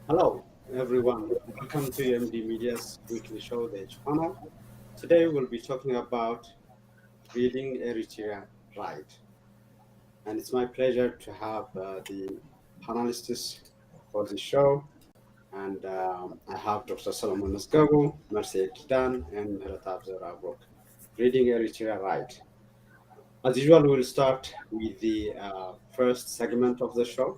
Hello, everyone. Welcome to UMD Media's weekly show, The Edge Panel. Today, we'll be talking about reading Eritrea right. And it's my pleasure to have the panelists for the show. And I have Dr. Solomon Nasgabu, Marcia Kidan, and Mehratab Zorabrok. Reading Eritrea right. As usual, we'll start with the first segment of the show,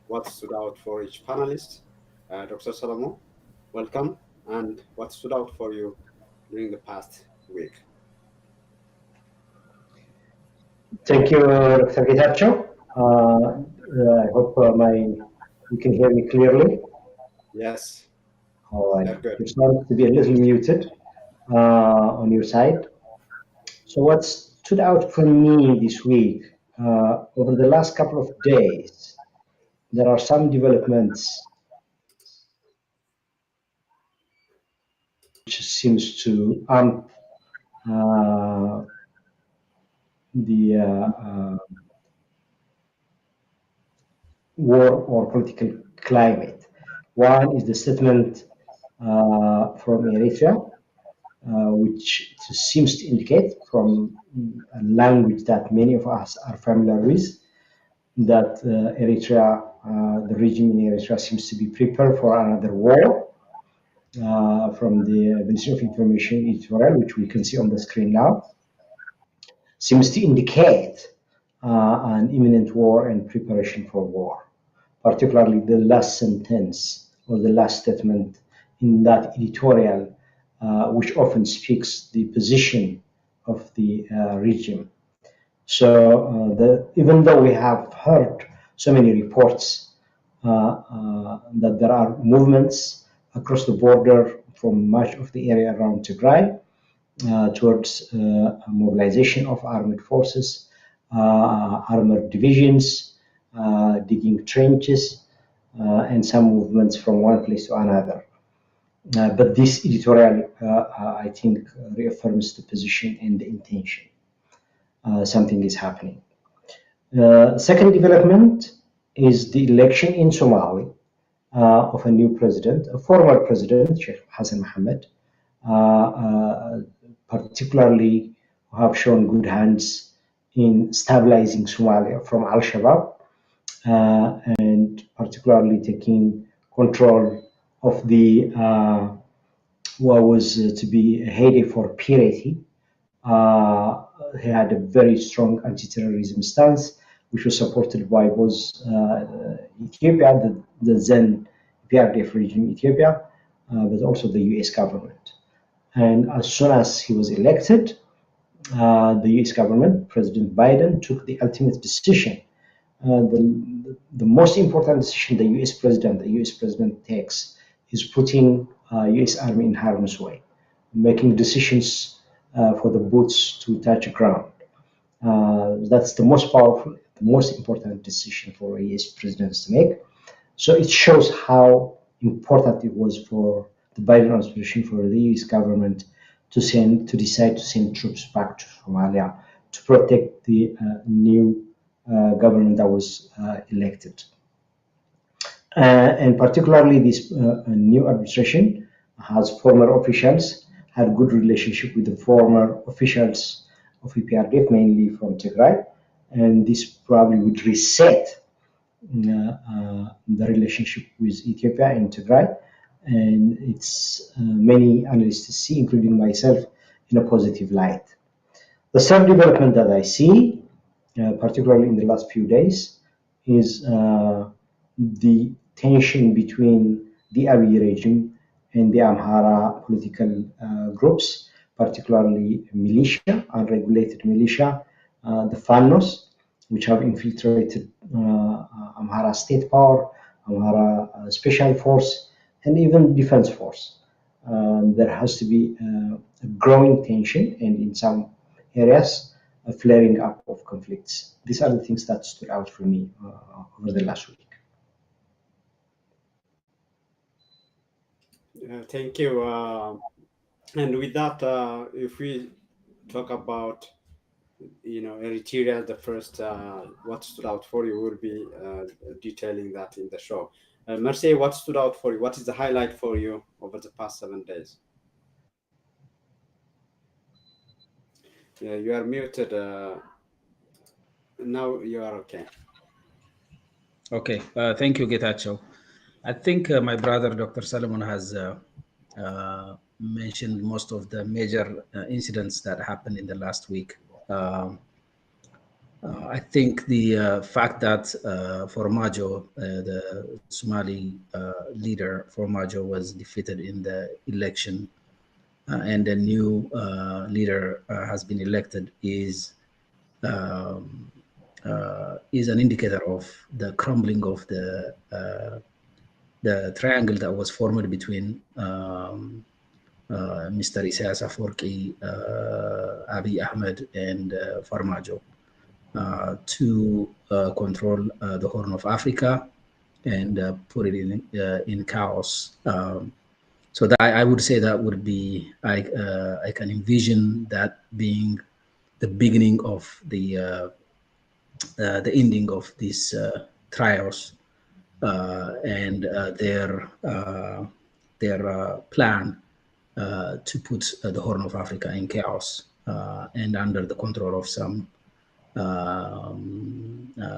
what stood out for each panelist. Dr. Solomon, welcome. And what stood out for you during the past week? Thank you, Dr. Getachew. I hope you can hear me clearly. Yes, All right. they're good. It sounds to be a little muted on your side. So, what stood out for me this week, over the last couple of days, there are some developments which seems to amp uh, the war or political climate. One is the statement from Eritrea, which seems to indicate from a language that many of us are familiar with, that Eritrea, the regime in Eritrea seems to be prepared for another war. From the Ministry of Information editorial, which we can see on the screen now, seems to indicate an imminent war and preparation for war, particularly the last sentence or the last statement in that editorial, which often speaks the position of the regime. So even though we have heard so many reports that there are movements across the border from much of the area around Tigray towards mobilization of armed forces, armored divisions, digging trenches, and some movements from one place to another. But this editorial, I think, reaffirms the position and the intention. Something is happening. Second development is the election in Somali of a new president, a former president, Sheikh Hassan Mohammed, particularly who have shown good hands in stabilizing Somalia from Al Shabaab and particularly taking control of the what was to be a heyday for purity. He had a very strong anti-terrorism stance, which was supported by both Ethiopia, the then PRDF regime Ethiopia, but also the US government. And as soon as he was elected, the US government, President Biden, took the ultimate decision. The most important decision the US president takes is putting US Army in harm's way, making decisions for the boots to touch ground. That's the most powerful, the most important decision for US presidents to make. So it shows how important it was for the Biden administration, for the US government to decide to send troops back to Somalia to protect the new government that was elected. And particularly this new administration has former officials, had good relationship with the former officials of EPRDF, mainly from Tigray, and this probably would reset the relationship with Ethiopia and Tigray, and it's many analysts see, including myself, in a positive light. The third development that I see, particularly in the last few days, is the tension between the Abiy regime and the Amhara political groups, particularly militia, unregulated militia, the FANOS, which have infiltrated Amhara state power, Amhara special force, and even defense force. There has to be a growing tension, and in some areas, a flaring up of conflicts. These are the things that stood out for me over the last week. Thank you. And with that, if we talk about Eritrea, the first what stood out for you will be detailing that in the show. Mercy, what stood out for you? What is the highlight for you over the past 7 days? Yeah, you are muted. Now you are okay. Okay, thank you, Getachew. I think my brother, Dr. Solomon, has mentioned most of the major incidents that happened in the last week. Um, I think the fact that Formaggio, the Somali leader, Formaggio, was defeated in the election and a new leader has been elected um, is an indicator of the crumbling of the triangle that was formed between Mr. Isaias Afwerki, Abiy Ahmed, and Farmajo to control the Horn of Africa and put it in chaos. So that I would say that would be I can envision that being the beginning of the ending of these trials and their plan to put the Horn of Africa in chaos and under the control of some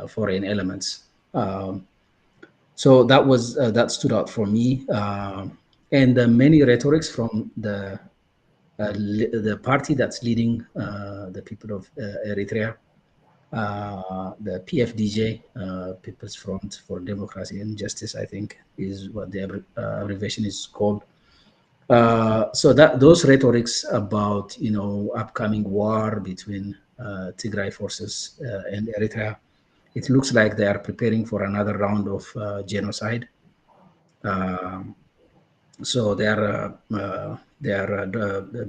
foreign elements. So that stood out for me, and many rhetorics from the party that's leading the people of Eritrea, the PFDJ, People's Front for Democracy and Justice, I think, is what the abbreviation is called. So that those rhetorics about upcoming war between Tigray forces and Eritrea, it looks like they are preparing for another round of genocide. Um, so they are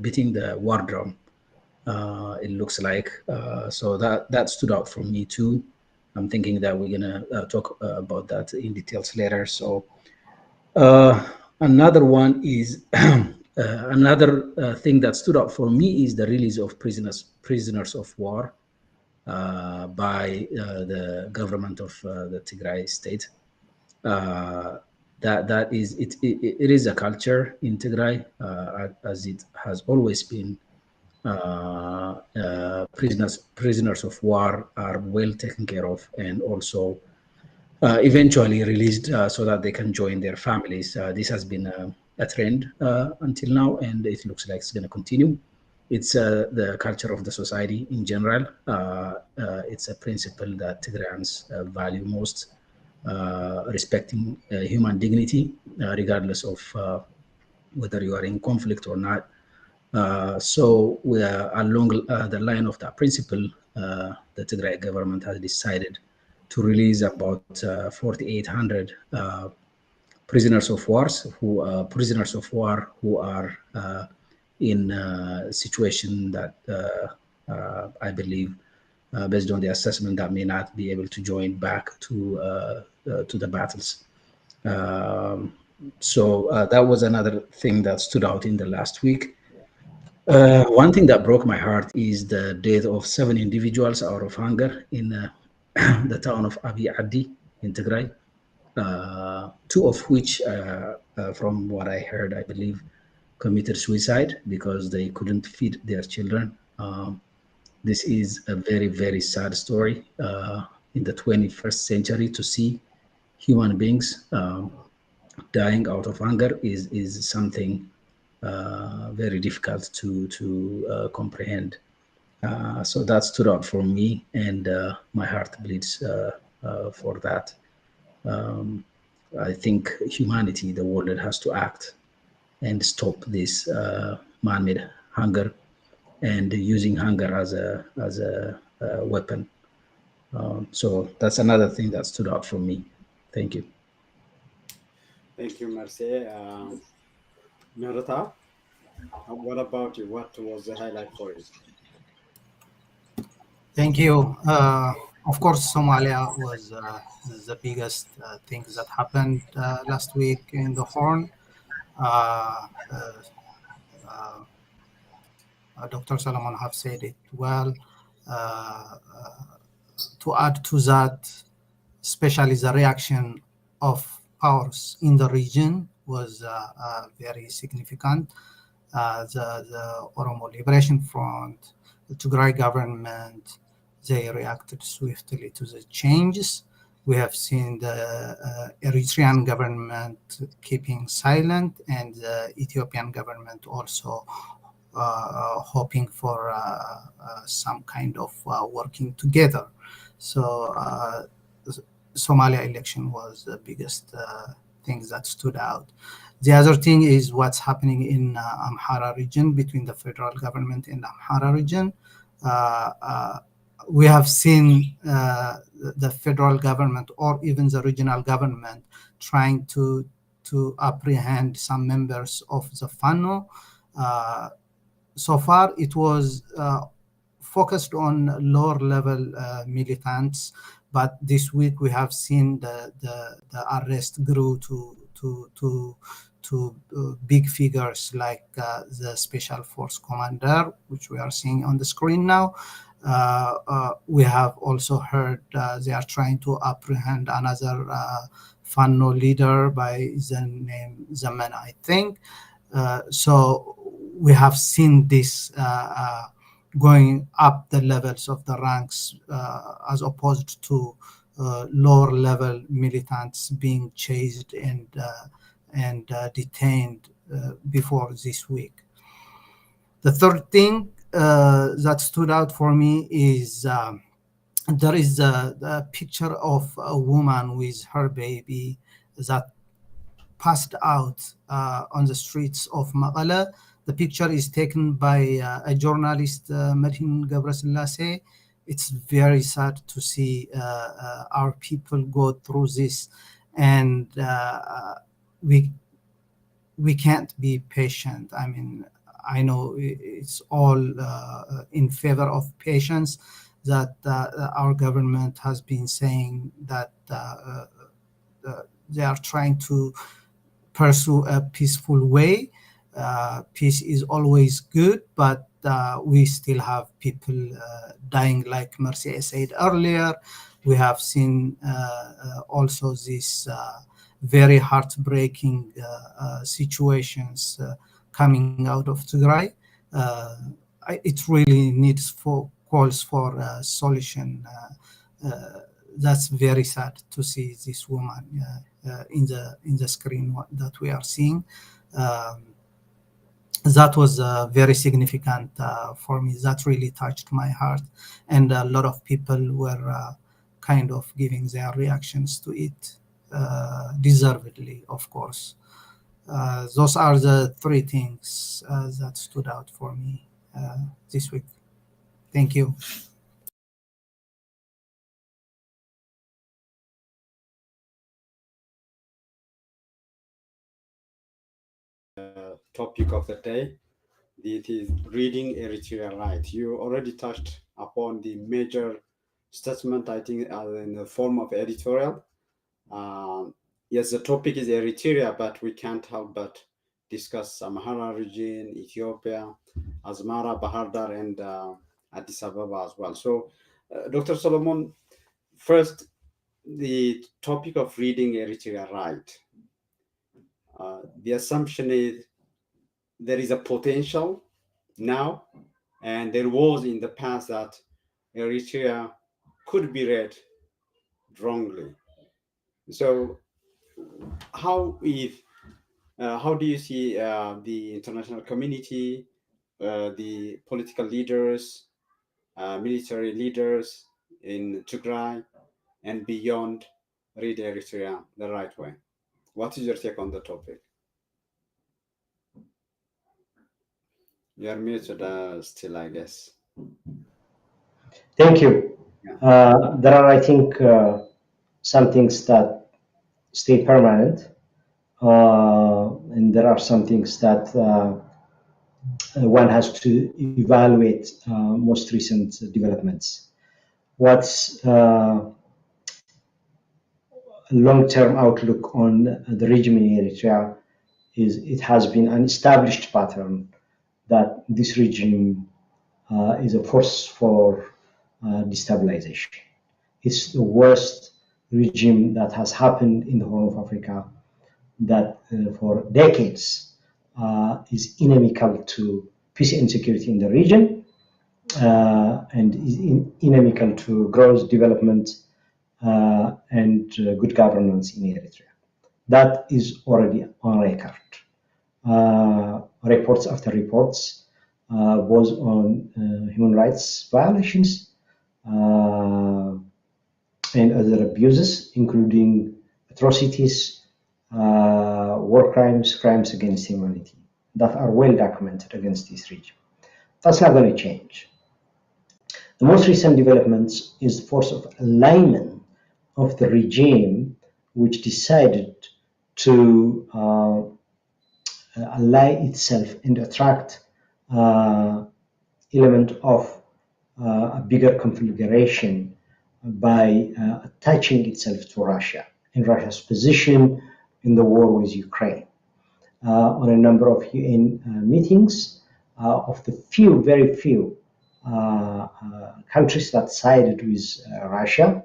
beating the war drum. It looks like so that stood out for me too. I'm thinking that we're gonna talk about that in details later. So uh, another one is another thing that stood out for me is the release of prisoners of war by the government of the Tigray state. Uh, that is it is a culture in Tigray as it has always been. Prisoners of war are well taken care of and also eventually released so that they can join their families. This has been a trend until now, and it looks like it's going to continue. It's the culture of the society in general. It's a principle that Tigrayans value most, respecting human dignity, regardless of whether you are in conflict or not. So we are along the line of that principle, the Tigray government has decided to release about 4,800 prisoners of war who are in a situation that I believe, based on the assessment, that may not be able to join back to the battles. Um, so that was another thing that stood out in the last week. One thing that broke my heart is the death of 7 individuals out of hunger in the town of Abi Adi in Tigray. Two of which, from what I heard, I believe, committed suicide because they couldn't feed their children. This is a very, very sad story in the 21st century to see human beings dying out of hunger is something very difficult to comprehend. So that stood out for me, and my heart bleeds for that. Um, I think humanity, the world, has to act and stop this man-made hunger and using hunger as a weapon. So that's another thing that stood out for me. Thank you. Thank you, Mercy. Narata, what about you? What was the highlight for you? Thank you. Of course, Somalia was the biggest things that happened last week in the Horn. Uh, uh, uh, Dr. Solomon have said it well. To add to that, especially the reaction of powers in the region was very significant. The Oromo Liberation Front, the Tigray government, they reacted swiftly to the changes. We have seen the Eritrean government keeping silent, and the Ethiopian government also hoping for some kind of working together. So Somalia election was the biggest thing that stood out. The other thing is what's happening in Amhara region between the federal government and Amhara region. We have seen the federal government or even the regional government trying to apprehend some members of the FANO. So far, it was focused on lower level militants, but this week we have seen the arrest grew to big figures like the special force commander, which we are seeing on the screen now. We have also heard they are trying to apprehend another FANO leader by the name Zaman, I think. So we have seen this going up the levels of the ranks as opposed to lower level militants being chased and detained before this week. The third thing that stood out for me is there is a picture of a woman with her baby that passed out on the streets of Maqala. The picture is taken by a journalist, Madhin Gabrasilase. It's very sad to see our people go through this, and we can't be patient. I mean, I know it's all in favor of patience that our government has been saying that they are trying to pursue a peaceful way. Peace is always good, but we still have people dying, like Mercy said earlier. We have seen also these very heartbreaking situations coming out of Tigray. It really needs calls for a solution. That's very sad to see this woman in the screen that we are seeing. That was very significant for me. That really touched my heart, and a lot of people were kind of giving their reactions to it, deservedly, of course. Those are the three things that stood out for me this week. Thank you. Topic of the day. It is reading Eritrea right. You already touched upon the major statement, I think, in the form of editorial. Yes, the topic is Eritrea, but we can't help but discuss Amhara region, Ethiopia, Asmara, Bahardar, and Addis Ababa as well. So, Dr. Solomon, first, the topic of reading Eritrea right. The assumption is there is a potential now, and there was in the past that Eritrea could be read wrongly. So, how do you see the international community, the political leaders, military leaders in Tigray and beyond read Eritrea the right way? What is your take on the topic? You are muted still, I guess. Thank you. There are, I think, some things that stay permanent, and there are some things that one has to evaluate most recent developments. What's long-term outlook on the regime in Eritrea is it has been an established pattern that this regime is a force for destabilization. It's the worst regime that has happened in the Horn of Africa that for decades is inimical to peace and security in the region and is inimical to growth, development, and good governance in Eritrea. That is already on record. Reports after reports, both on human rights violations and other abuses, including atrocities, war crimes, crimes against humanity, that are well documented against this regime. That's not going to change. The most recent developments is the force of alignment of the regime, which decided to ally itself and attract element of a bigger configuration by attaching itself to Russia and Russia's position in the war with Ukraine. On a number of UN meetings, of the few, very few countries that sided with Russia,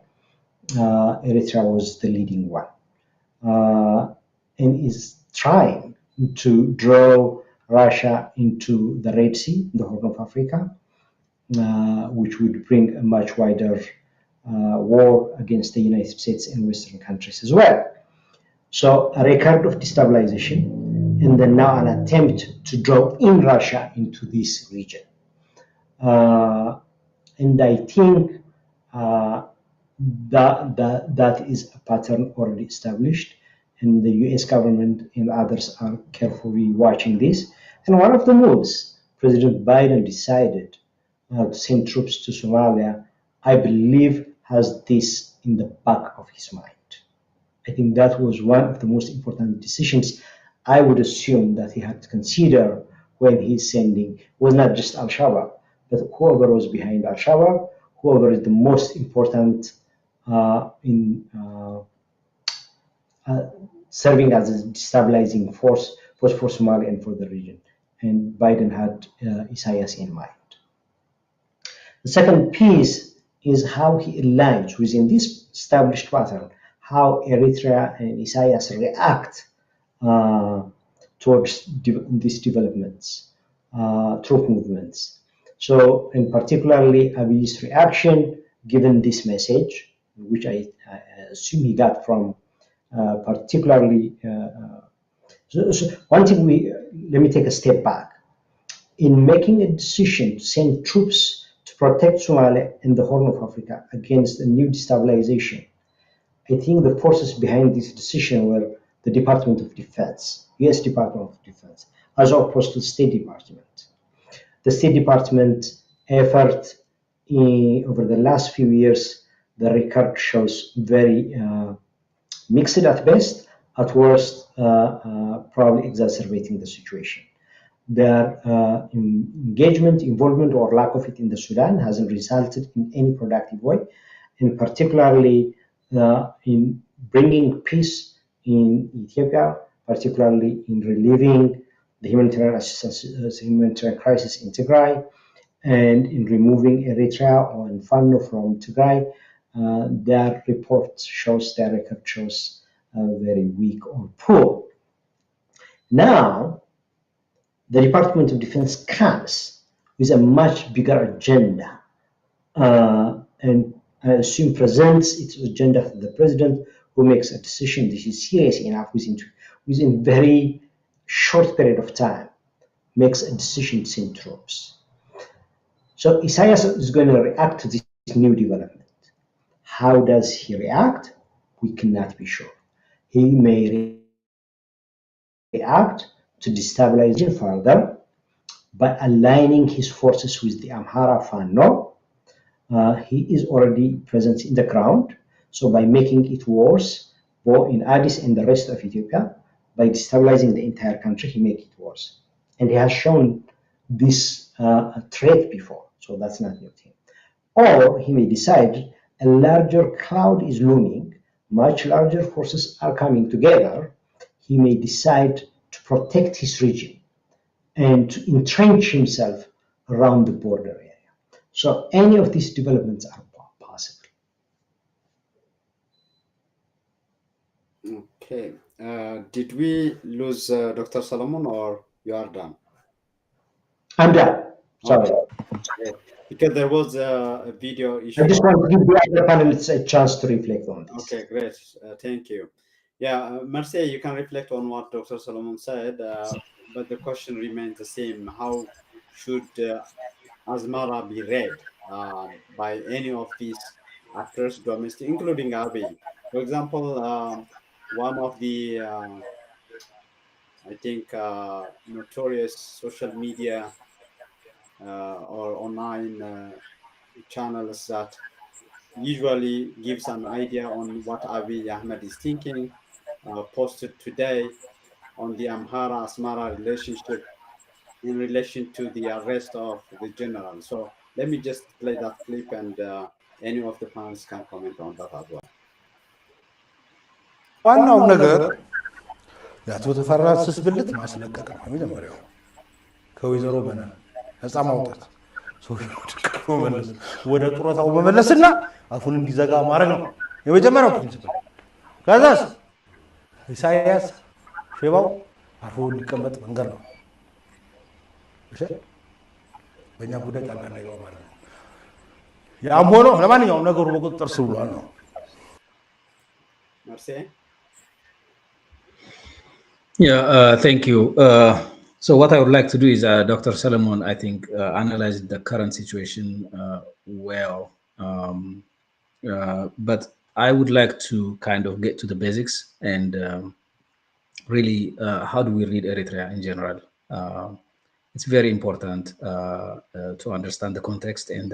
Eritrea was the leading one, and is trying to draw Russia into the Red Sea, the Horn of Africa, which would bring a much wider war against the United States and Western countries as well. So a record of destabilization, and then now an attempt to draw in Russia into this region. And I think that is a pattern already established, and the US government and others are carefully watching this. And one of the moves President Biden decided to send troops to Somalia, I believe, has this in the back of his mind. I think that was one of the most important decisions I would assume that he had to consider when he's sending, was not just Al-Shabaab, but whoever was behind Al-Shabaab, whoever is the most important in serving as a destabilizing force, both for Somalia and for the region. And Biden had Isaias in mind. The second piece is how he aligns within this established pattern, how Eritrea and Isaias react towards these developments, troop movements. So, and particularly Abiy's reaction, given this message, which I assume he got from particularly. So one thing let me take a step back. In making a decision to send troops to protect Somalia and the Horn of Africa against a new destabilization, I think the forces behind this decision were the Department of Defense, US Department of Defense, as opposed to the State Department. The State Department effort over the last few years, the record shows very mixed at best, at worst, probably exacerbating the situation. Their engagement, involvement, or lack of it in the Sudan hasn't resulted in any productive way, and particularly in bringing peace in Ethiopia, particularly in relieving the humanitarian crisis in Tigray, and in removing Eritrea or Fano from Tigray. Their record shows, their record shows very weak or poor. Now, the Department of Defense comes with a much bigger agenda, and I assume presents its agenda to the president, who makes a decision. This is serious enough within very short period of time, makes a decision to send troops. So Isaias is going to react to this new development. How does he react? We cannot be sure. He may react to destabilize further by aligning his forces with the Amhara Fano. He is already present in the ground, so by making it worse, both in Addis and the rest of Ethiopia, by destabilizing the entire country, he makes it worse. And he has shown this trait before, so that's not new thing. Or he may decide a larger cloud is looming, much larger forces are coming together. He may decide to protect his region and to entrench himself around the border area. So any of these developments are possible. Okay. Did we lose Dr. Solomon, or you are done? I'm done. Sorry. Okay. Great. Because there was a video I issue. just want to give the other panelists a chance to reflect on this. Okay, great. Thank you. Yeah, Marcia, you can reflect on what Dr. Solomon said, but the question remains the same. How should Asmara be read by any of these actors, domestic, including Abiy? For example, one of the, I think, notorious social media or online channels that usually gives an idea on what Abiy Ahmed is thinking, posted today on the Amhara Asmara relationship in relation to the arrest of the general. So let me just play that clip, and any of the panelists can comment on that as well. ዋናው ነገር የአቶ ተፈራ ስስብልት ማስለቀቅ ነው የመጀመሪያው። ከወይዘሮ መነን ነፃ ማውጣት፣ ሰውየው መመለስ፣ ወደ ጡረታው መመለስና አፉን እንዲዘጋ ማድረግ ነው የመጀመሪያው ፕሪንሲፕል። ከዛስ ኢሳያስ ሼባው አርፎ እንዲቀመጥ መንገድ ነው። እሺ፣ በእኛ ጉዳይ ጣልቃ እንዳይገባ ማለት ነው። ያም ሆኖ ለማንኛውም ነገሩ በቁጥጥር ስር ውሏል ነው። Merci. Yeah, thank you. So what I would like to do is, Dr. Solomon, I think, analyzed the current situation well. But I would like to kind of get to the basics and really, how do we read Eritrea in general? It's very important to understand the context and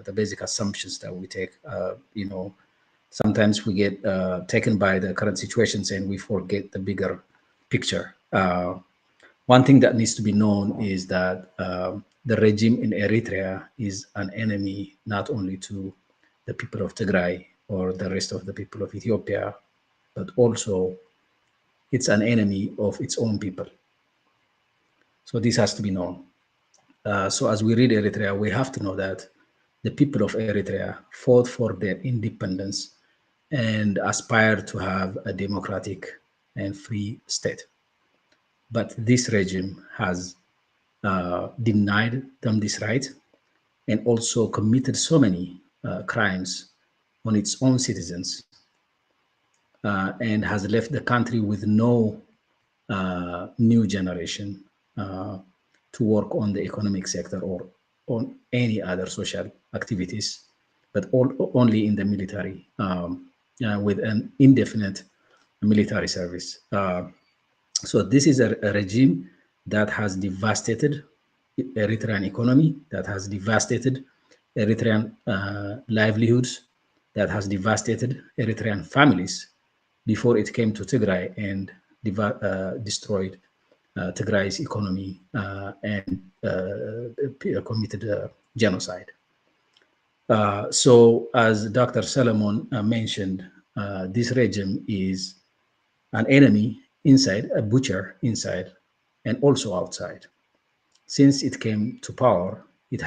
the basic assumptions that we take. Sometimes we get taken by the current situations and we forget the bigger picture. One thing that needs to be known is that the regime in Eritrea is an enemy not only to the people of Tigray or the rest of the people of Ethiopia, but also it's an enemy of its own people. So this has to be known. So as we read Eritrea, we have to know that the people of Eritrea fought for their independence and aspired to have a democratic and free state. But this regime has denied them this right and also committed so many crimes on its own citizens and has left the country with no new generation to work on the economic sector or on any other social activities, but only in the military with an indefinite military service. So this is a regime that has devastated Eritrean economy, that has devastated Eritrean livelihoods, that has devastated Eritrean families before it came to Tigray and destroyed Tigray's economy and committed genocide. So as Dr. Solomon mentioned, this regime is an enemy inside, a butcher inside, and also outside. Since it came to power, it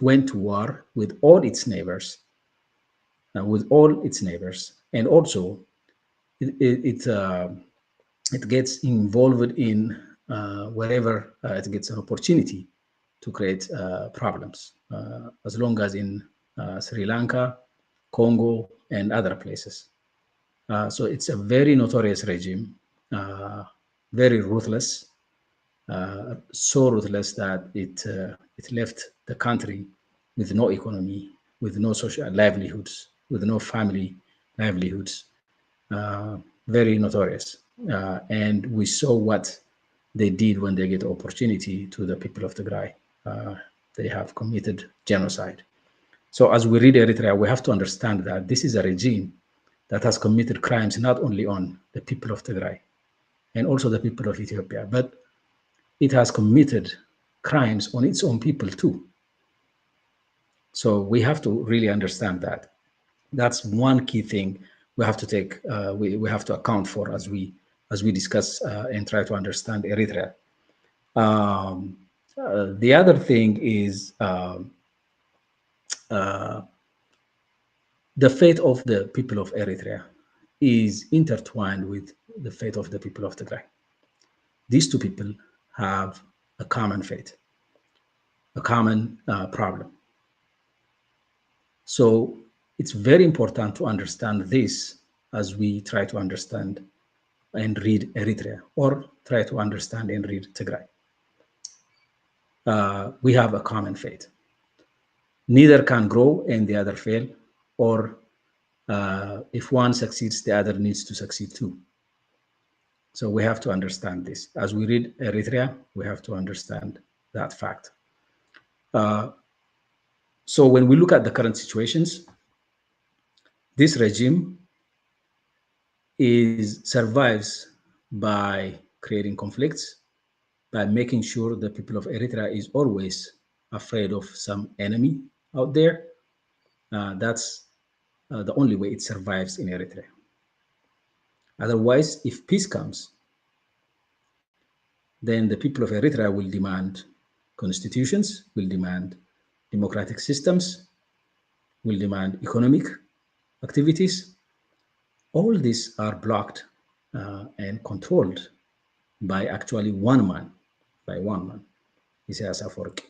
went to war with all its neighbors, and also it gets involved in wherever it gets an opportunity to create problems, as long as in Sri Lanka, Congo, and other places. So it's a very notorious regime, very ruthless, so ruthless that it left the country with no economy, with no social livelihoods, with no family livelihoods. Very notorious. And we saw what they did when they get opportunity to the people of Tigray. They have committed genocide. So as we read Eritrea, we have to understand that this is a regime that has committed crimes not only on the people of Tigray and also the people of Ethiopia, but it has committed crimes on its own people too. So we have to really understand that. That's one key thing we have to take, we have to account for as we discuss and try to understand Eritrea. The other thing is the fate of the people of Eritrea. is intertwined with the fate of the people of Tigray. These two people have a common fate, a common problem. So it's very important to understand this as we try to understand and read Eritrea, or try to understand and read Tigray. We have a common fate. Neither can grow and the other fail, or if one succeeds, the other needs to succeed too. So we have to understand this. As we read Eritrea, we have to understand that fact. So when we look at the current situations, this regime survives by creating conflicts, by making sure the people of Eritrea is always afraid of some enemy out there. That's the only way it survives in Eritrea. Otherwise, if peace comes, then the people of Eritrea will demand constitutions, will demand democratic systems, will demand economic activities. All these are blocked and controlled by actually one man, Isaias Afwerki.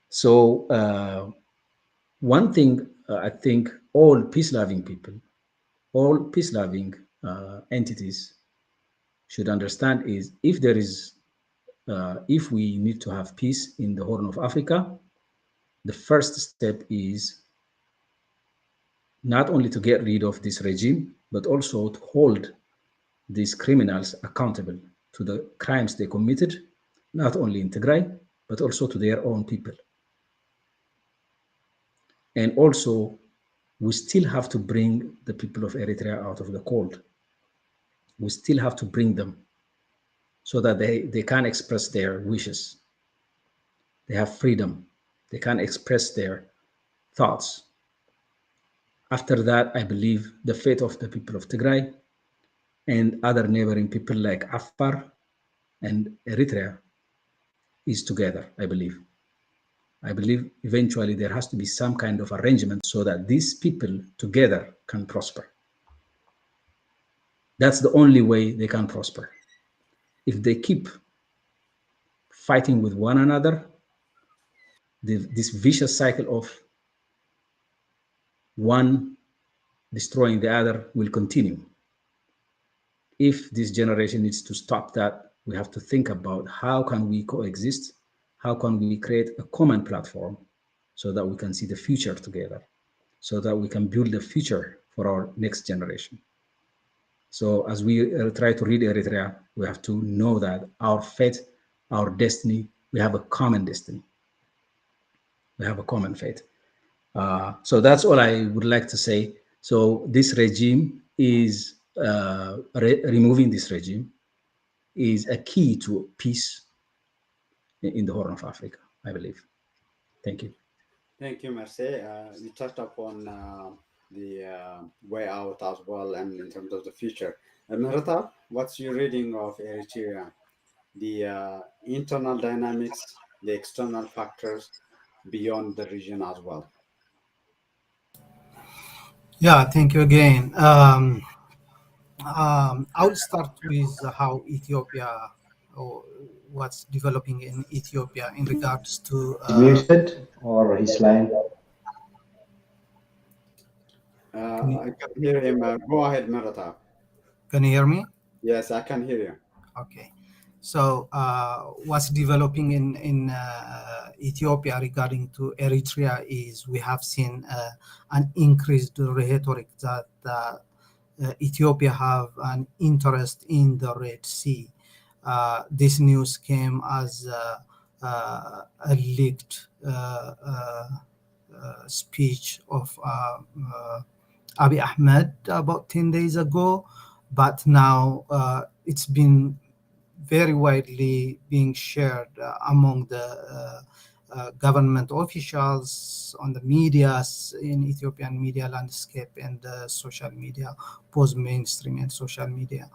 So one thing I think all peace-loving people, all peace-loving entities should understand is if we need to have peace in the Horn of Africa, the first step is not only to get rid of this regime, but also to hold these criminals accountable to the crimes they committed, not only in Tigray, but also to their own people. And also, we still have to bring the people of Eritrea out of the cold. We still have to bring them so that they can express their wishes. They have freedom. They can express their thoughts. After that, I believe the fate of the people of Tigray and other neighboring people like Afar and Eritrea is together, I believe. I believe eventually there has to be some kind of arrangement so that these people together can prosper. That's the only way they can prosper. If they keep fighting with one another, this vicious cycle of one destroying the other will continue. If this generation needs to stop that, we have to think about how can we coexist, how can we create a common platform so that we can see the future together, so that we can build a future for our next generation. So as we try to read Eritrea, we have to know that our fate, our destiny, we have a common destiny. We have a common fate. So that's all I would like to say. So this regime is, removing this regime is a key to peace in the Horn of Africa, I believe. Thank you. Thank you, Merce. You touched upon the way out as well, and in terms of the future. Merata, what's your reading of Eritrea? The internal dynamics, the external factors beyond the region as well. Yeah, thank you again. I will start with how Ethiopia, or what's developing in Ethiopia in regards to. Is muted or his line? I can hear him. Go ahead, Merata. Can you hear me? Yes, I can hear you. Okay. So what's developing in Ethiopia regarding to Eritrea is we have seen an increased rhetoric that Ethiopia have an interest in the Red Sea. This news came as a leaked speech of Abiy Ahmed about 10 days ago, but now it's been very widely being shared among the government officials, on the medias in Ethiopian media landscape, and social media, post mainstream and social media.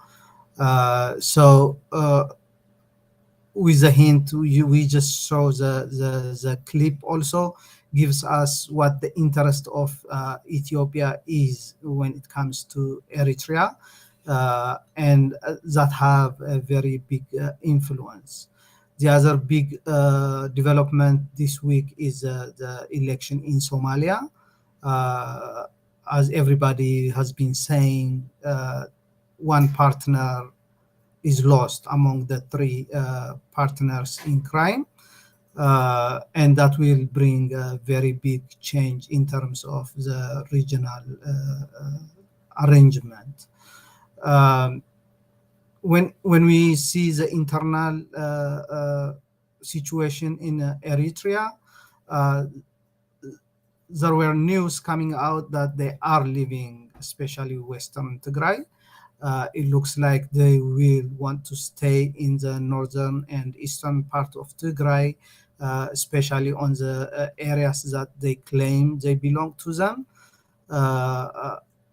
So with a hint, we just saw the clip also. gives us what the interest of Ethiopia is when it comes to Eritrea, and that have a very big influence. The other big development this week is the election in Somalia. As everybody has been saying, one partner is lost among the three partners in crime, and that will bring a very big change in terms of the regional arrangement. Um, when we see the internal situation in Eritrea, uh, there were news coming out that they are leaving, especially Western Tigray. It looks like they will want to stay in the northern and eastern part of Tigray, especially on the areas that they claim they belong to them.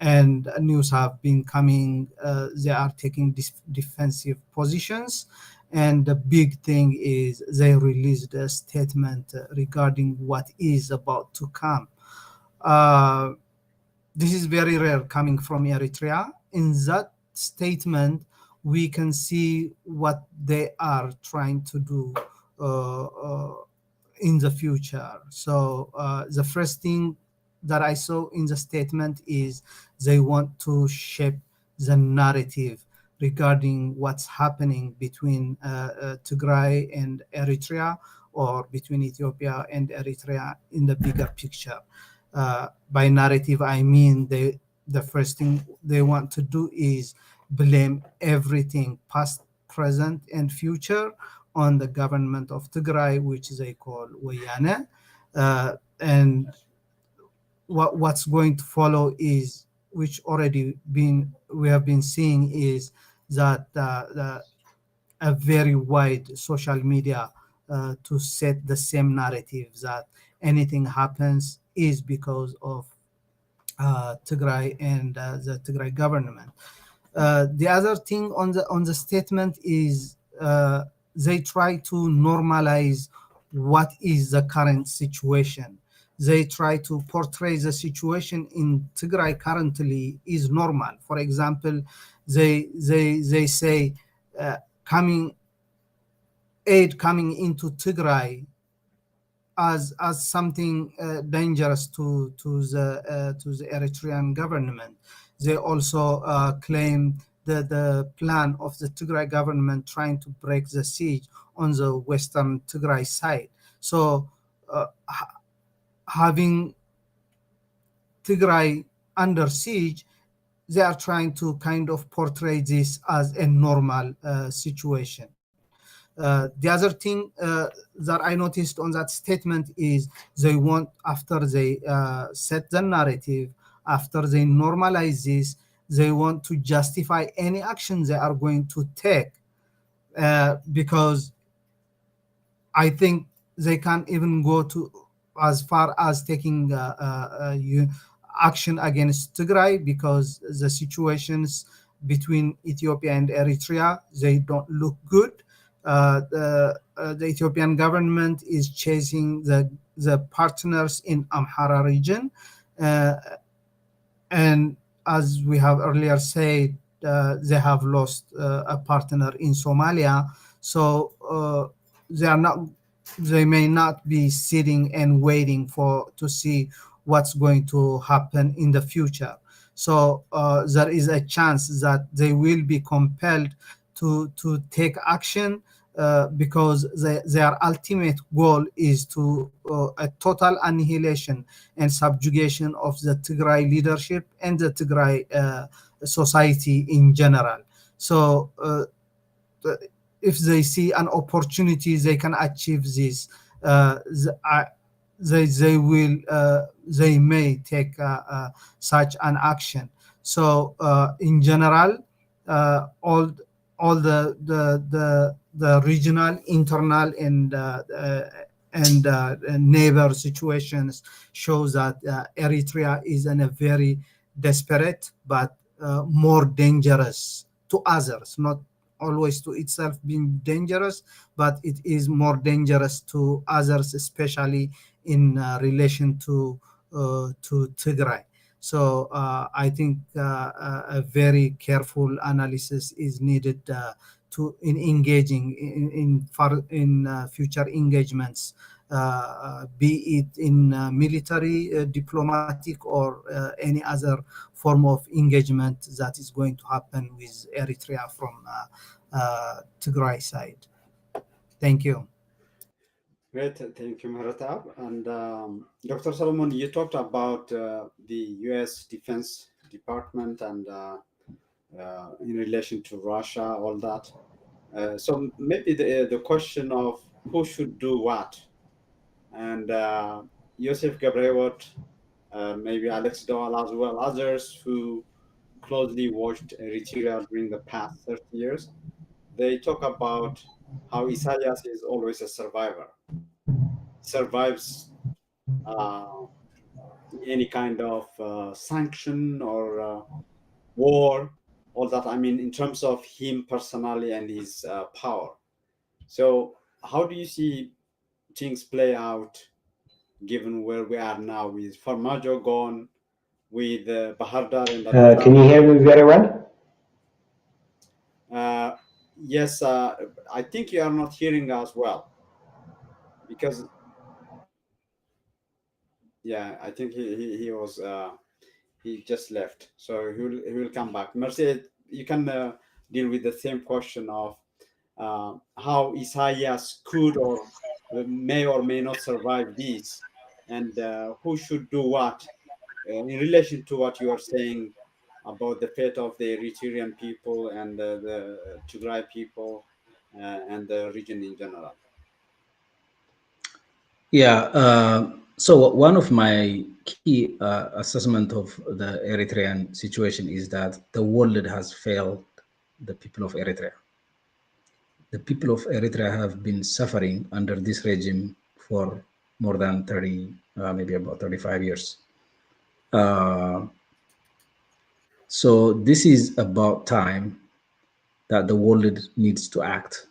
And news have been coming. They are taking defensive positions. And the big thing is they released a statement regarding what is about to come. Uh, this is very rare coming from Eritrea. In that statement, we can see what they are trying to do in the future. So the first thing that I saw in the statement is they want to shape the narrative regarding what's happening between Tigray and Eritrea, or between Ethiopia and Eritrea in the bigger picture. By narrative, I mean the first thing they want to do is blame everything, past, present, and future, on the government of Tigray, which they call Wayane. And what's going to follow is, which already been we have been seeing, is that a very wide social media to set the same narrative that anything happens is because of Tigray and the Tigray government. The other thing on the statement is they try to normalize what is the current situation. They try to portray the situation in Tigray currently is normal. For example, they say coming aid coming into Tigray as something dangerous to the Eritrean government. They also claim the plan of the Tigray government trying to break the siege on the western Tigray side. So having Tigray under siege, they are trying to kind of portray this as a normal situation. The other thing that I noticed on that statement is they want, after they set the narrative, after they normalize this, they want to justify any action they are going to take, because I think they can't even go to as far as taking action against Tigray, because the situations between Ethiopia and Eritrea, they don't look good. The Ethiopian government is chasing the partners in Amhara region, and as we have earlier said, they have lost a partner in Somalia. So they may not be sitting and waiting to see what's going to happen in the future. So there is a chance that they will be compelled to take action, because their ultimate goal is to a total annihilation and subjugation of the Tigray leadership and the Tigray society in general. So if they see an opportunity, they can achieve this. They may take such an action. So in general, all the regional, internal, and neighbor situations shows that Eritrea is in a very desperate but more dangerous to others, not always to itself being dangerous, but it is more dangerous to others, especially in relation to Tigray. So I think a very careful analysis is needed to in engaging in future engagements, be it in military, diplomatic, or any other form of engagement that is going to happen with Eritrea from Tigray side. Thank you. Great, thank you, Maratab. And Dr. Solomon, you talked about the U.S. Defense Department and in relation to Russia, all that. So maybe the question of who should do what, and Joseph Gabrewot, maybe Alex Doyle as well, others who closely watched Eritrea during the past 30 years, they talk about how Isaias is always a survivor, survives uh, any kind of sanction or war, all that. I mean, in terms of him personally and his power. So, how do you see things play out given where we are now with Farmajo gone, with Bahardar and Can you hear me very well? yes, I think you are not hearing us well because, yeah, I think he was he just left, so he will come back. Mercy, you can deal with the same question of how Isaias could or may not survive this, and who should do what in relation to what you are saying about the fate of the Eritrean people and the Tigray people and the region in general. Yeah. So one of my key assessment of the Eritrean situation is that the world has failed the people of Eritrea. The people of Eritrea have been suffering under this regime for more than 30, maybe about 35 years. Uh, so this is about time that the world needs to act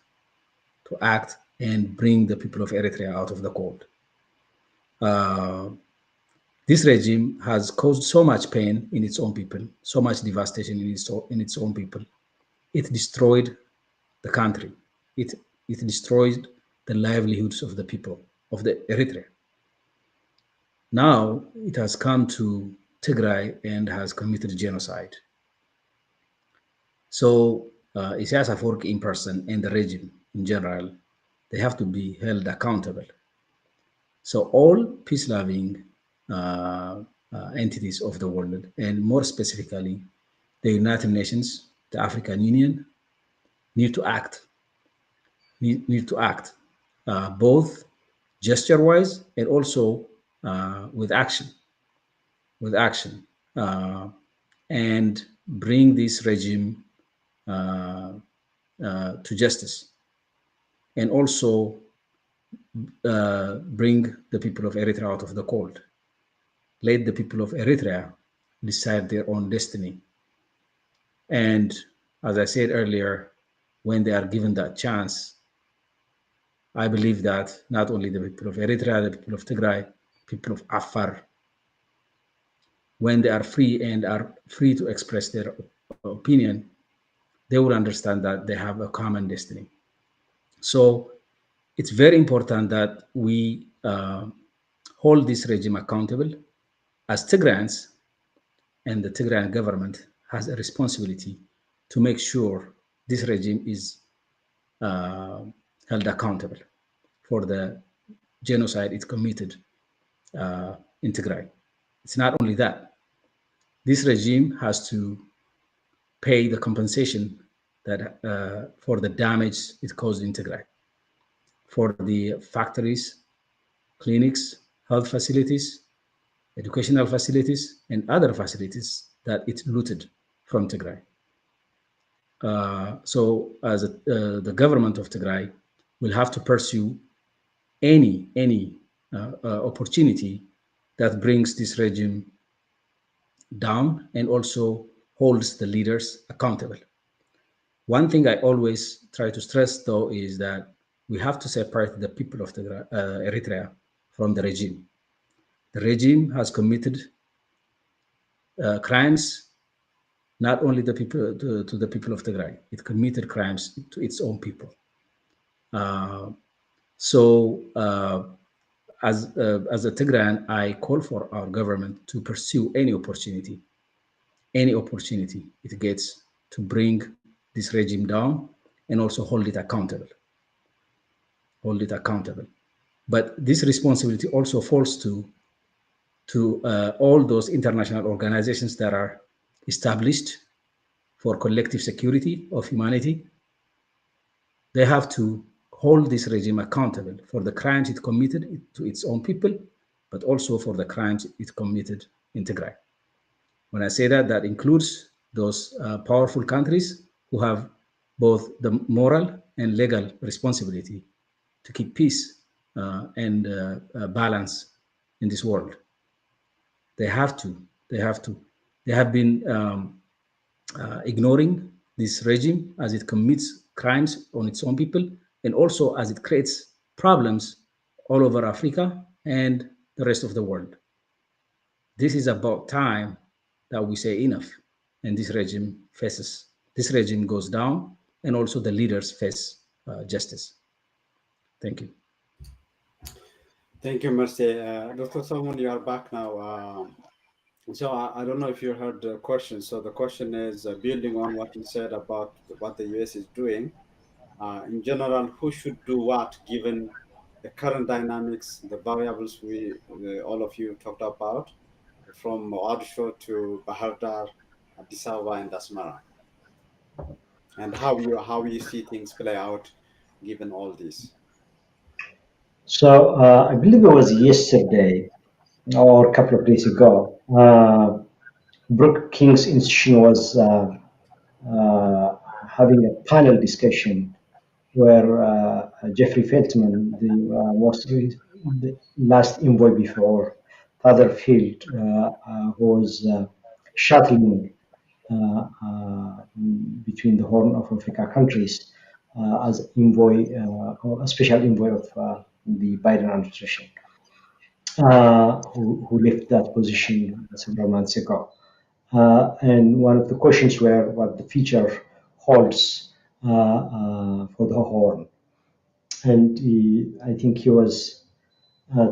and bring the people of Eritrea out of the cold. This regime has caused so much pain in its own people, so much devastation in its own people. It destroyed the country. It it destroyed the livelihoods of the people of the Eritrea. Now it has come to Tigray and has committed genocide. So Isaias Afwerki in person and the regime in general, they have to be held accountable. So all peace-loving entities of the world, and more specifically, the United Nations, the African Union, need to act. Need to act, both gesture-wise and also with action. With action, and bring this regime to justice, and also bring the people of Eritrea out of the cold. Let the people of Eritrea decide their own destiny. And as I said earlier, when they are given that chance, I believe that not only the people of Eritrea, the people of Tigray, people of Afar, when they are free and are free to express their opinion, they will understand that they have a common destiny. So it's very important that we hold this regime accountable, as Tigrayans, and the Tigrayan government has a responsibility to make sure this regime is held accountable for the genocide it committed in Tigray. It's not only that. This regime has to pay the compensation that for the damage it caused in Tigray, for the factories, clinics, health facilities, educational facilities, and other facilities that it looted from Tigray. So, as the government of Tigray will have to pursue any opportunity that brings this regime down and also holds the leaders accountable. One thing I always try to stress, though, is that we have to separate the people of Eritrea from the regime. The regime has committed crimes not only the people to the people of Tigray. It committed crimes to its own people. As a Tigrayan, I call for our government to pursue any opportunity it gets to bring this regime down and also hold it accountable. But this responsibility also falls to all those international organizations that are established for collective security of humanity. They have to hold this regime accountable for the crimes it committed to its own people, but also for the crimes it committed in Tigray. When I say that, that includes those powerful countries who have both the moral and legal responsibility to keep peace and balance in this world. They have to. They have been ignoring this regime as it commits crimes on its own people and also as it creates problems all over Africa and the rest of the world. This is about time that we say enough and this regime goes down and also the leaders face justice. Thank you. Thank you, Mercy. Dr. Solomon, you are back now. So I don't know if you heard the question. So the question is building on what you said about what the US is doing. In general, who should do what given the current dynamics, the variables all of you talked about, from Mogadishu to Bahardar, Addis Ababa, and Asmara, and how you see things play out given all this. So I believe it was yesterday or a couple of days ago. Brookings Institution was having a panel discussion where Jeffrey Feltman, the last envoy before Fatherfield, was shuttling between the Horn of Africa countries as envoy or a special envoy of the Biden administration, who left that position several months ago. And one of the questions were what the future holds for the Horn. And I think he was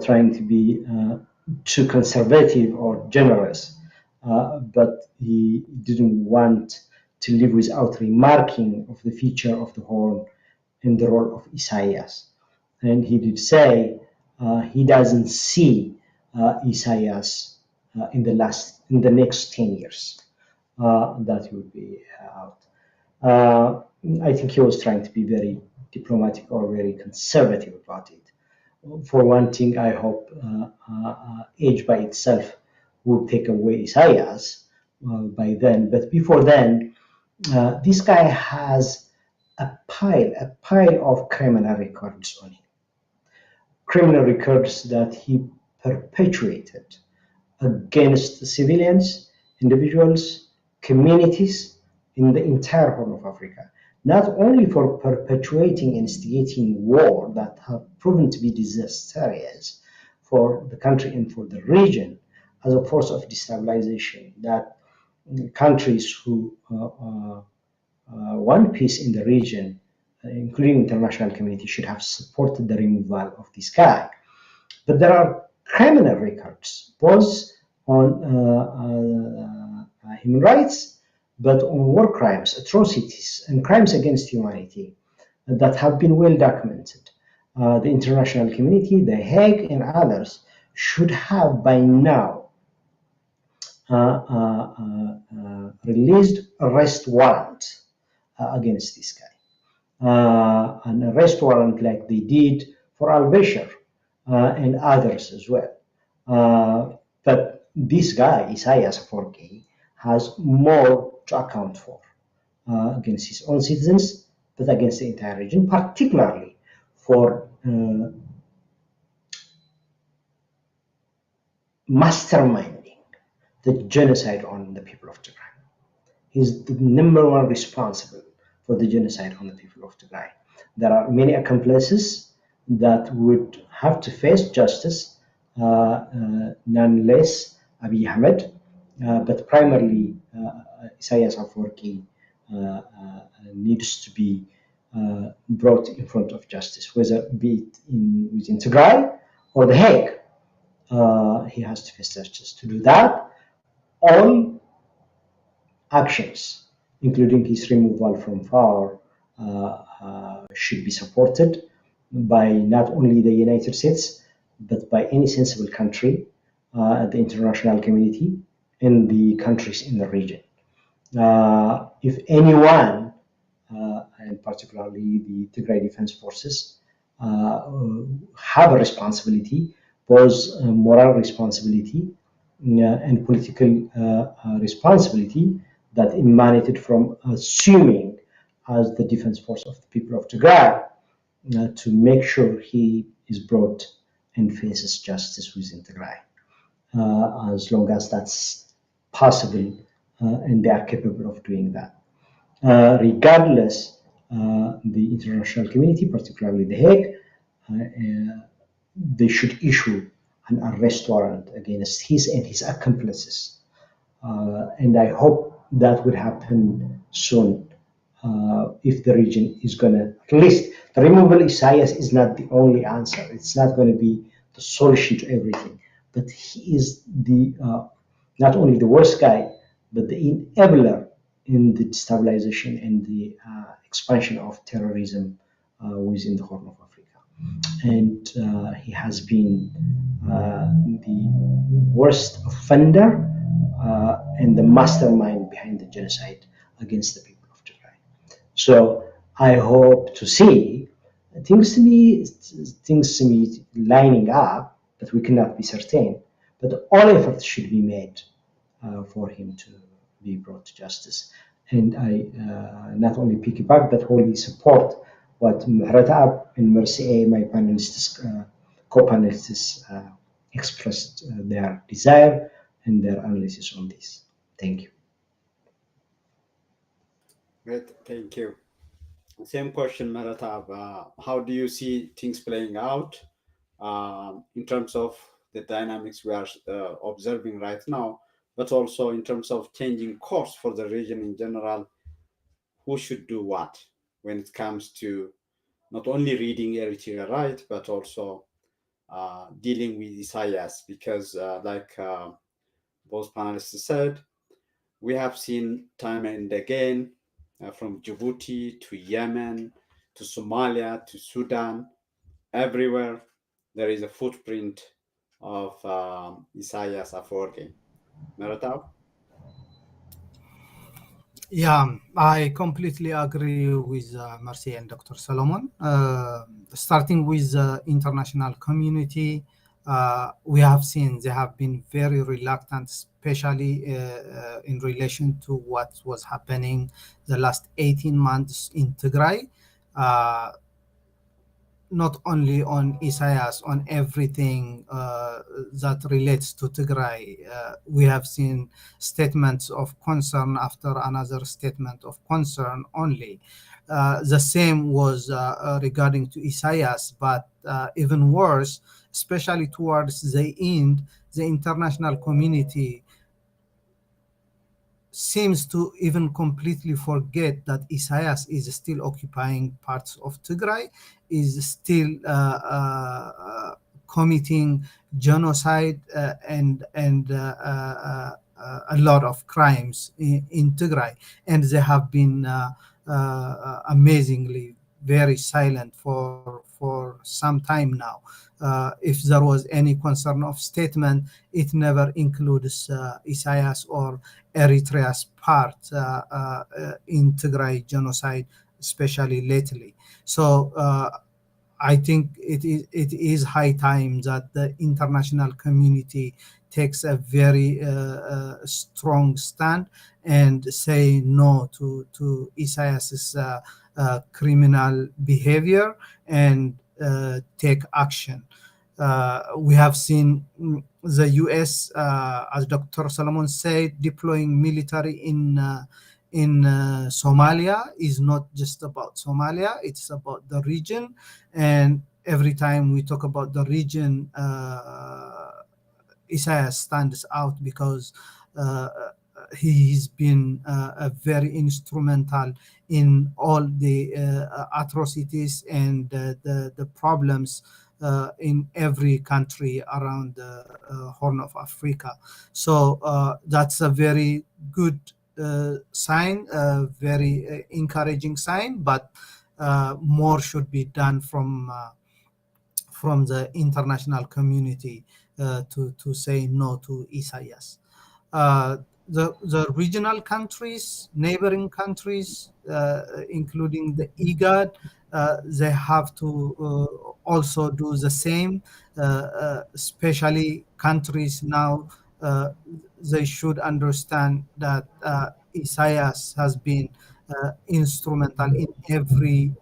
trying to be too conservative or generous, but he didn't want to live without remarking of the future of the Horn and the role of Isaias. And he did say he doesn't see Isaias in the next 10 years that he would be out. I think he was trying to be very diplomatic or very conservative about it. For one thing, I hope age by itself will take away Isaias by then. But before then, this guy has a pile of criminal records on him. Criminal records that he perpetuated against civilians, individuals, communities in the entire Horn of Africa, not only for perpetuating and instigating war that have proven to be disastrous for the country and for the region as a force of destabilization, that countries who want peace in the region, including international community, should have supported the removal of this guy. But there are criminal records, both on human rights, but on war crimes, atrocities, and crimes against humanity that have been well documented. The international community, The Hague, and others should have by now released arrest warrant against this guy. An arrest warrant like they did for al-Bashir and others as well. But this guy, Isaias Afwerki, has more to account for against his own citizens, but against the entire region, particularly for masterminding the genocide on the people of Tigray. He's the number one responsible for the genocide on the people of Tigray. There are many accomplices that would have to face justice nonetheless Abiy Ahmed, but primarily Isaias Afwerki needs to be brought in front of justice, whether be it within Tigray or The Hague. He has to face justice. To do that, all actions, including his removal from power, should be supported by not only the United States, but by any sensible country, the international community, and the countries in the region. If anyone, and particularly the Tigray Defense Forces, have a responsibility, both moral responsibility and political responsibility that emanated from assuming as the defense force of the people of Tigray to make sure he is brought and faces justice within Tigray, as long as that's possible and they are capable of doing that. Regardless, the international community, particularly The Hague, they should issue an arrest warrant against his and his accomplices. And I hope that would happen soon. If the region is going to, at least the removal of Isaias is not the only answer. It's not going to be the solution to everything. But he is the not only the worst guy, but the enabler in the destabilization and the expansion of terrorism within the Horn of Africa. And he has been the worst offender and the mastermind behind the genocide against the people of Tigray. So I hope to see things to me lining up, but we cannot be certain. But all efforts should be made for him to be brought to justice. And I not only piggyback, but wholly support what Mehretab and Mercy, my panelists, co-panelists, expressed their desire and their analysis on this. Thank you. Great, thank you. Same question, Mehretab. How do you see things playing out in terms of the dynamics we are observing right now, but also in terms of changing course for the region in general? Who should do what when it comes to not only reading Eritrea right, but also dealing with Isaias? Because like both panelists said, we have seen time and again from Djibouti to Yemen to Somalia to Sudan, everywhere there is a footprint of Isaias Afwerki. Mehretab? Yeah, I completely agree with Mercy and Dr. Solomon. Starting with the international community, we have seen they have been very reluctant, especially in relation to what was happening the last 18 months in Tigray. Not only on Isaias, on everything that relates to Tigray. We have seen statements of concern after another statement of concern only. The same was regarding to Isaias, but even worse, especially towards the end, the international community seems to even completely forget that Isaias is still occupying parts of Tigray, is still committing genocide and a lot of crimes in Tigray, and they have been amazingly very silent for some time now. If there was any concern of statement, it never includes Isaias or Eritrea's part in Tigray genocide, especially lately. So I think it is high time that the international community takes a very strong stand and say no to Isaias's criminal behavior and take action. We have seen the U.S., as Dr. Solomon said, deploying military in Somalia is not just about Somalia, it's about the region. And every time we talk about the region, Isaiah stands out because uh, he's been very instrumental in all the atrocities and the problems in every country around the Horn of Africa. So that's a very good sign, a very encouraging sign, but more should be done from the international community to say no to Isaias. The regional countries, neighboring countries, including the IGAD, they have to also do the same, especially countries now. Uh, they should understand that Isaias has been instrumental in every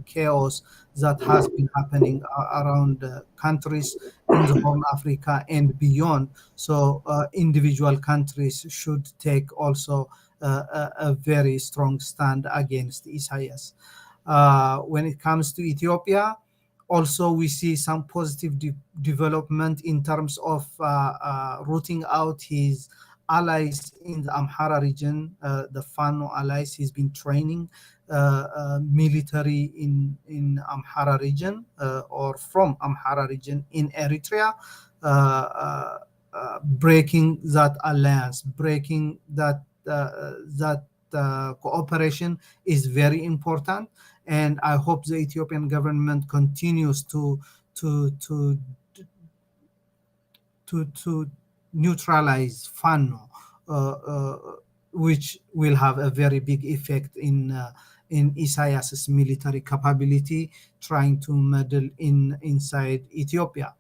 chaos that has been happening around countries in the Horn Africa and beyond. So individual countries should take also a very strong stand against Isaias. When it comes to Ethiopia, also we see some positive development in terms of rooting out his allies in the Amhara region, the Fano allies. He's been training military in Amhara region or from Amhara region in Eritrea, breaking that alliance, breaking that cooperation is very important, and I hope the Ethiopian government continues to to to neutralize Fano, which will have a very big effect in Isaias's military capability, trying to meddle inside Ethiopia.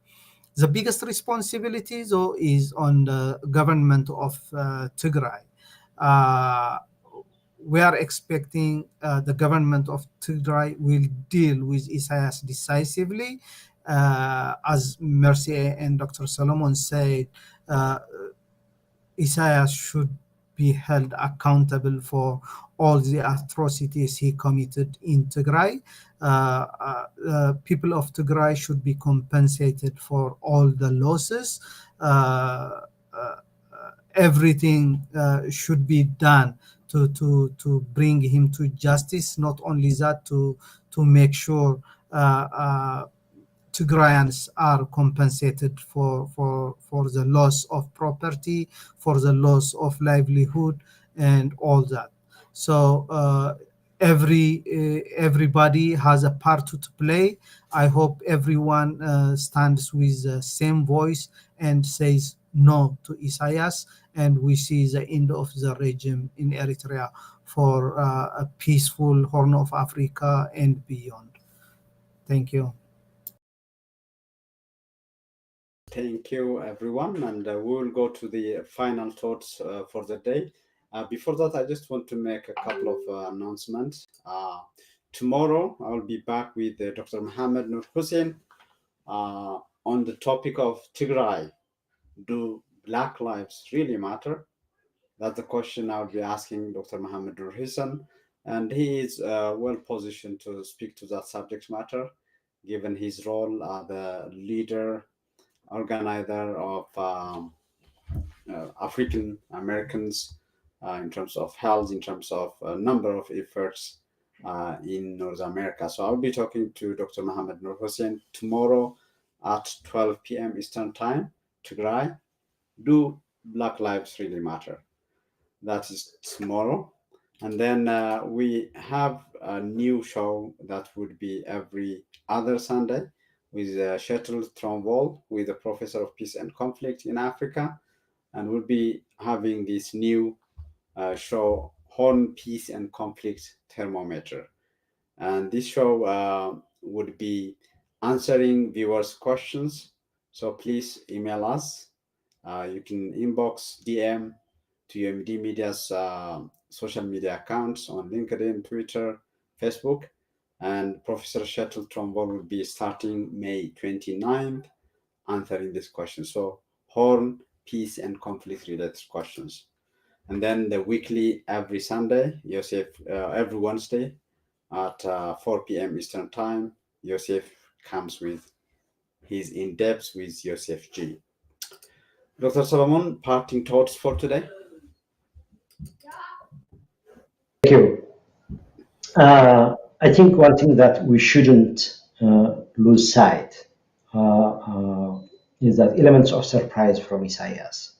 The biggest responsibility, though, is on the government of Tigray. Uh, we are expecting the government of Tigray will deal with Isaias decisively. As Mercier and Dr. Solomon said, uh, Isaias should be held accountable for all the atrocities he committed in Tigray. People of Tigray should be compensated for all the losses. Uh, Everything should be done to bring him to justice. Not only that, to make sure Tigrayans are compensated for the loss of property, for the loss of livelihood, and all that. So everybody has a part to play. I hope everyone stands with the same voice and says no to Isaias, and we see the end of the regime in Eritrea for a peaceful Horn of Africa and beyond. Thank you. Thank you, everyone. And we will go to the final thoughts for the day. Before that, I just want to make a couple of announcements. Tomorrow, I will be back with Dr. Mohammed Nur Hussein on the topic of Tigray. Do Black lives really matter? That's the question I will be asking Dr. Mohammed Nur Hussein. And he is well positioned to speak to that subject matter, given his role as the leader organizer of African Americans in terms of health, in terms of a number of efforts in North America. So I'll be talking to Dr. Mohammed Nur Hussein tomorrow at 12 p.m. Eastern Time. Tigray, do Black Lives really matter? That is tomorrow. And then we have a new show that would be every other Sunday with Shetel Tronvol, with a professor of peace and conflict in Africa. And we'll be having this new show, Horn Peace and Conflict Thermometer. And this show would be answering viewers' questions. So please email us. You can inbox, DM to UMD Media's social media accounts on LinkedIn, Twitter, Facebook. And Professor Shetel Trombone will be starting May 29th answering this question. So Horn, peace, and conflict related questions. And then the weekly every Sunday, Yosef, every Wednesday at 4 p.m. Eastern Time, Yosef comes with his in depth with Yosef G. Dr. Solomon, parting thoughts for today? Thank you. I think one thing that we shouldn't lose sight is that elements of surprise from Isaias.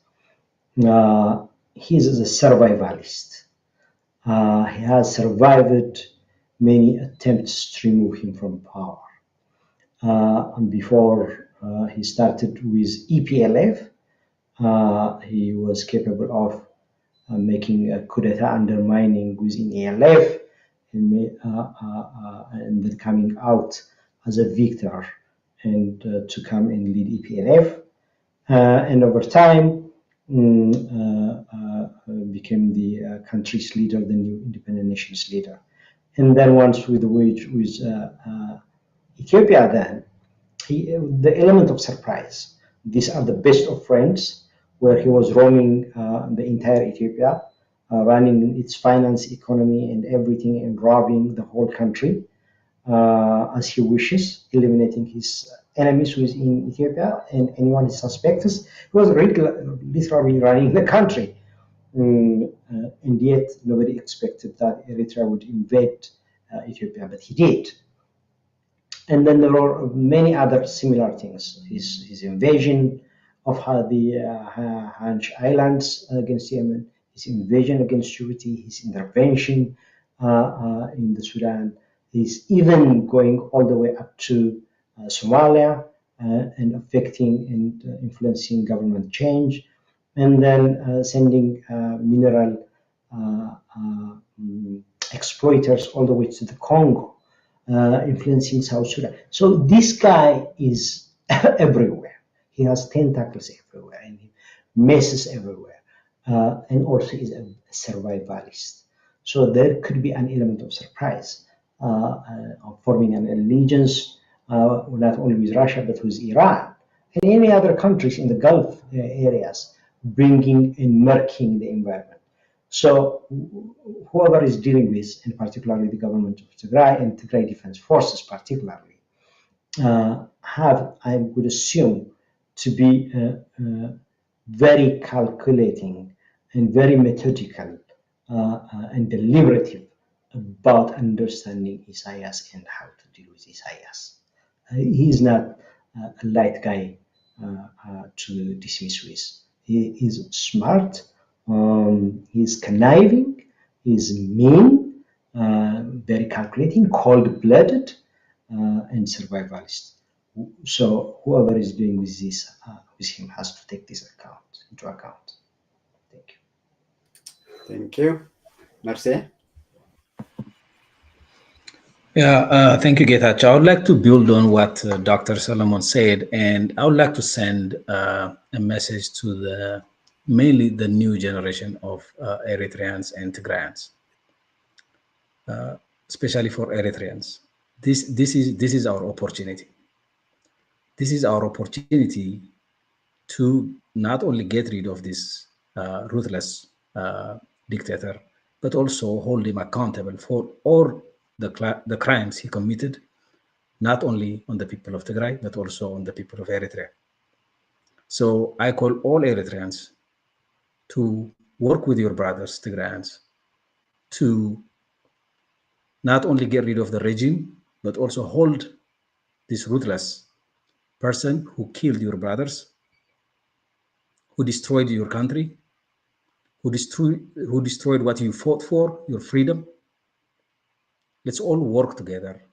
He's a survivalist. He has survived many attempts to remove him from power. And before he started with EPLF, he was capable of making a coup d'etat, undermining within ELF, and then coming out as a victor and to come and lead EPLF. And over time, became the country's leader, the new independent nations leader. And then once with Ethiopia, then the element of surprise. These are the best of friends, where he was roaming the entire Ethiopia, running its finance, economy, and everything, and robbing the whole country as he wishes, eliminating his enemies within Ethiopia and anyone he suspects. He was literally running the country. And yet nobody expected that Eritrea would invade Ethiopia, but he did. And then there are many other similar things. His invasion of the Hanch Islands against Yemen, his invasion against Djibouti, his intervention in the Sudan, is even going all the way up to Somalia and affecting and influencing government change, and then sending mineral exploiters all the way to the Congo, influencing South Sudan. So this guy is everywhere. He has tentacles everywhere and he messes everywhere. And also is a survivalist. So there could be an element of surprise of forming an allegiance, not only with Russia, but with Iran and any other countries in the Gulf areas, bringing and murking the environment. So whoever is dealing with, and particularly the government of Tigray and Tigray Defense Forces particularly, have, I would assume, to be very calculating and very methodical and deliberative about understanding Isaias and how to deal with Isaias. He is not a light guy to dismiss with. He is smart, he's conniving, he's mean, very calculating, cold-blooded, and survivalist. So whoever is doing with this, with him, has to take this into account. Thank you. Thank you. Merci. Yeah, thank you, Getachew. I would like to build on what Dr. Solomon said, and I would like to send a message to mainly the new generation of Eritreans and Tigrayans, especially for Eritreans. This is our opportunity. This is our opportunity to not only get rid of this ruthless dictator, but also hold him accountable for all the crimes he committed, not only on the people of Tigray, but also on the people of Eritrea. So I call all Eritreans to work with your brothers, Tigrayans, to not only get rid of the regime, but also hold this ruthless person who killed your brothers, who destroyed your country, who destroyed what you fought for, your freedom. Let's all work together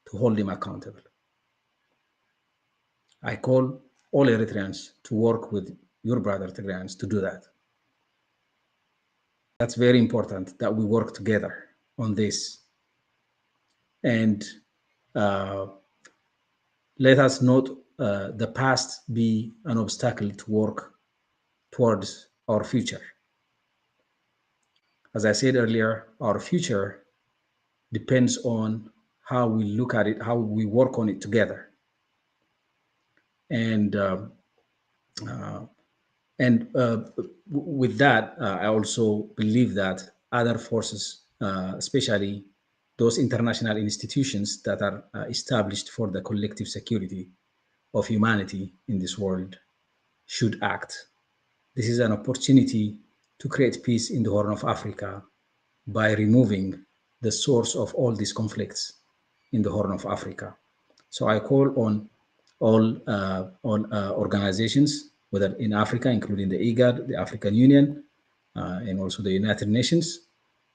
to hold him accountable. I call all Eritreans to work with your brother Tigrayans to do that. That's very important that we work together on this. And let us not the past be an obstacle to work towards our future. As I said earlier, our future depends on how we look at it, how we work on it together. And with that, I also believe that other forces, especially those international institutions that are established for the collective security of humanity in this world, should act this is an opportunity to create peace in the Horn of Africa by removing the source of all these conflicts in the Horn of Africa. So I call on all organizations, whether in Africa, including the IGAD, the African Union, and also the United Nations,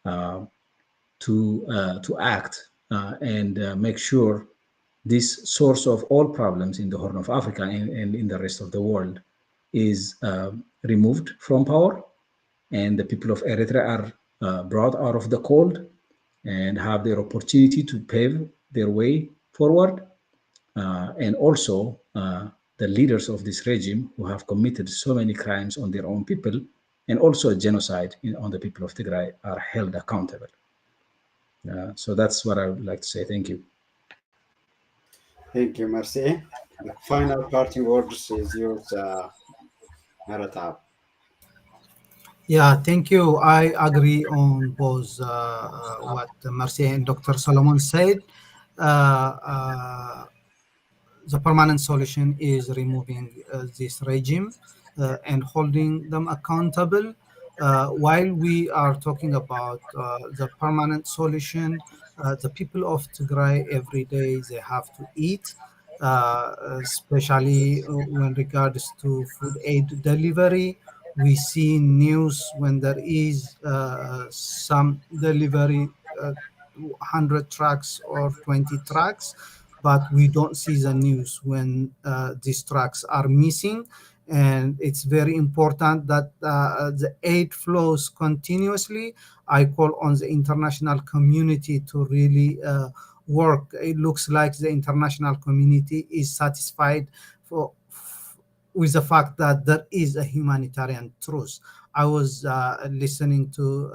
to act and make sure this source of all problems in the Horn of Africa and in the rest of the world is removed from power, and the people of Eritrea are brought out of the cold and have their opportunity to pave their way forward. And also, the leaders of this regime who have committed so many crimes on their own people and also a genocide on the people of Tigray are held accountable. So that's what I would like to say. Thank you. Thank you, merci. The final parting words is yours, Maratab. Yeah, thank you. I agree on both what Marcia and Dr. Solomon said. The permanent solution is removing this regime and holding them accountable. While we are talking about the permanent solution, the people of Tigray every day they have to eat, especially when regards to food aid delivery. We see news when there is some delivery, 100 trucks or 20 trucks, but we don't see the news when these trucks are missing. And it's very important that the aid flows continuously. I call on the international community to really work. It looks like the international community is satisfied with the fact that there is a humanitarian truce. I was listening to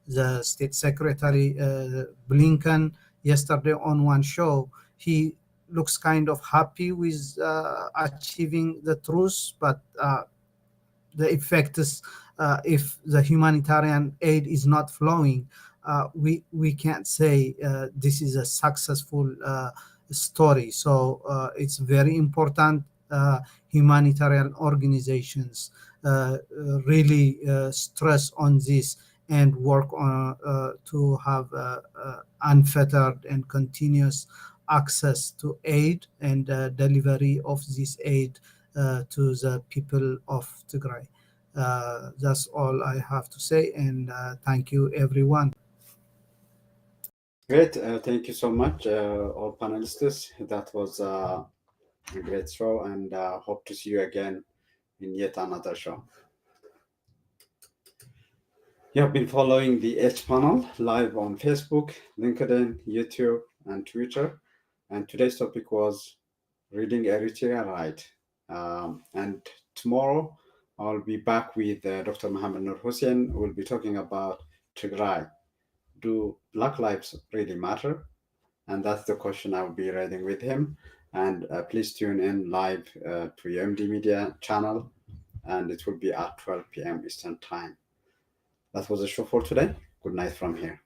the State Secretary Blinken yesterday on one show. He looks kind of happy with achieving the truce, but the effect is if the humanitarian aid is not flowing, we can't say this is a successful story. So it's very important humanitarian organizations really stress on this and work on to have unfettered and continuous access to aid and delivery of this aid to the people of Tigray. That's all I have to say, and thank you, everyone. Great. Thank you so much, all panelists. That was a great show, and hope to see you again in yet another show. You have been following the H panel live on Facebook, LinkedIn, YouTube, and Twitter. And today's topic was reading Eritrea right. And tomorrow I'll be back with Dr. Mohammed Nur Hussein, who will be talking about Tigray. Do Black lives really matter? And that's the question I will be raising with him. And please tune in live to UMD Media channel, and it will be at 12 p.m. Eastern Time. That was the show for today. Good night from here.